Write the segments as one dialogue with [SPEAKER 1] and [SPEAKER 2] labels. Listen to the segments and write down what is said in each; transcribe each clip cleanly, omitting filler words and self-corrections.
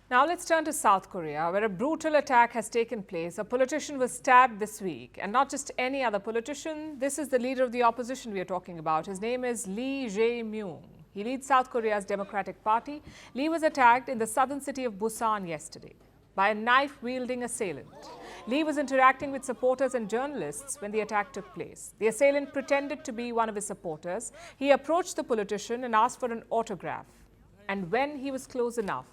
[SPEAKER 1] Now let's turn to South Korea, where a brutal attack has taken place. A politician was stabbed this week, and not just any other politician. This is the leader of the opposition we are talking about. His name is Lee Jae-Myung. He leads South Korea's Democratic Party. Lee was attacked in the southern city of Busan yesterday by a knife-wielding assailant. Lee was interacting with supporters and journalists when the attack took place. The assailant pretended to be one of his supporters. He approached the politician and asked for an autograph. And when he was close enough,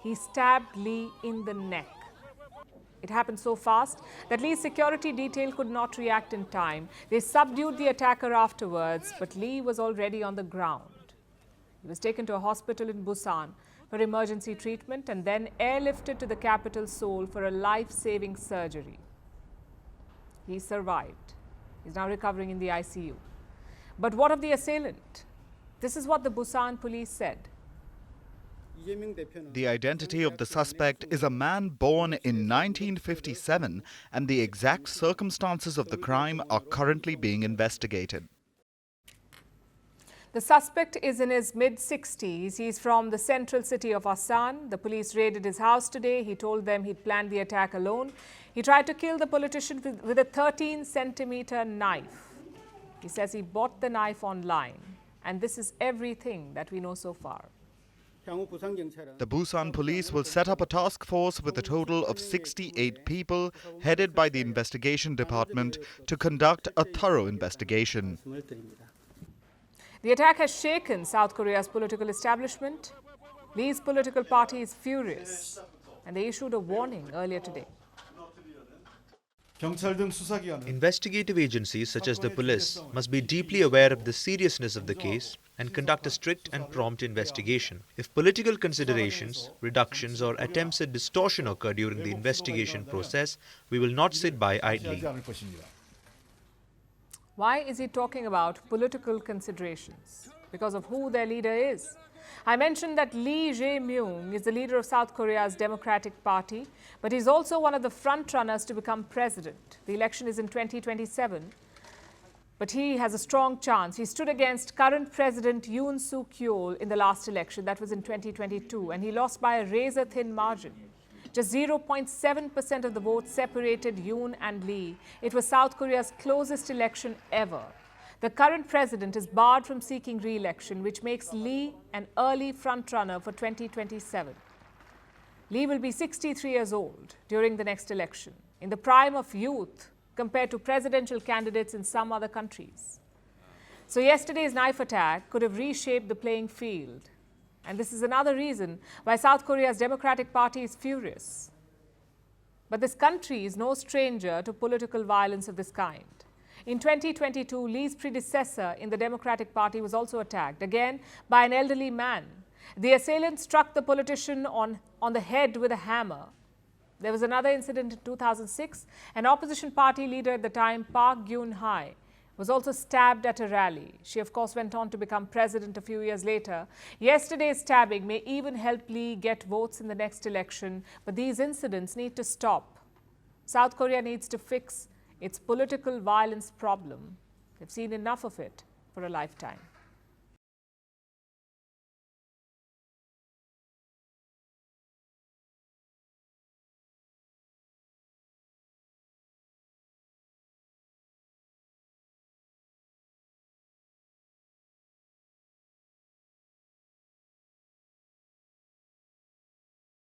[SPEAKER 1] he stabbed Lee in the neck. It happened so fast that Lee's security detail could not react in time. They subdued the attacker afterwards, but Lee was already on the ground. He was taken to a hospital in Busan for emergency treatment and then airlifted to the capital Seoul for a life-saving surgery. He survived. He's now recovering in the ICU. But what of the assailant? This is what the Busan police said.
[SPEAKER 2] The identity of the suspect is a man born in 1957, and the exact circumstances of the crime are currently being investigated.
[SPEAKER 1] The suspect is in his mid-60s. He's from the central city of Asan. The police raided his house today. He told them he'd planned the attack alone. He tried to kill the politician with a 13-centimeter knife. He says he bought the knife online. And this is everything that we know so far.
[SPEAKER 2] The Busan police will set up a task force with a total of 68 people, headed by the investigation department, to conduct a thorough investigation.
[SPEAKER 1] The attack has shaken South Korea's political establishment. Lee's political party is furious, and they issued a warning earlier today.
[SPEAKER 3] Investigative agencies such as the police must be deeply aware of the seriousness of the case and conduct a strict and prompt investigation. If political considerations, reductions or attempts at distortion occur during the investigation process, we will not sit by idly.
[SPEAKER 1] Why is he talking about political considerations? Because of who their leader is. I mentioned that Lee Jae-Myung is the leader of South Korea's Democratic Party, but he's also one of the front-runners to become president. The election is in 2027, but he has a strong chance. He stood against current President Yoon Suk-yeol in the last election, that was in 2022, and he lost by a razor-thin margin. Just 0.7% of the votes separated Yoon and Lee. It was South Korea's closest election ever. The current president is barred from seeking re-election, which makes Lee an early front-runner for 2027. Lee will be 63 years old during the next election, in the prime of youth compared to presidential candidates in some other countries. So yesterday's knife attack could have reshaped the playing field. And this is another reason why South Korea's Democratic Party is furious. But this country is no stranger to political violence of this kind. In 2022, Lee's predecessor in the Democratic Party was also attacked, again by an elderly man. The assailant struck the politician on the head with a hammer. There was another incident in 2006. An opposition party leader at the time, Park Geun-hye, was also stabbed at a rally. She, of course, went on to become president a few years later. Yesterday's stabbing may even help Lee get votes in the next election, but these incidents need to stop. South Korea needs to fix its political violence problem. They've seen enough of it for a lifetime.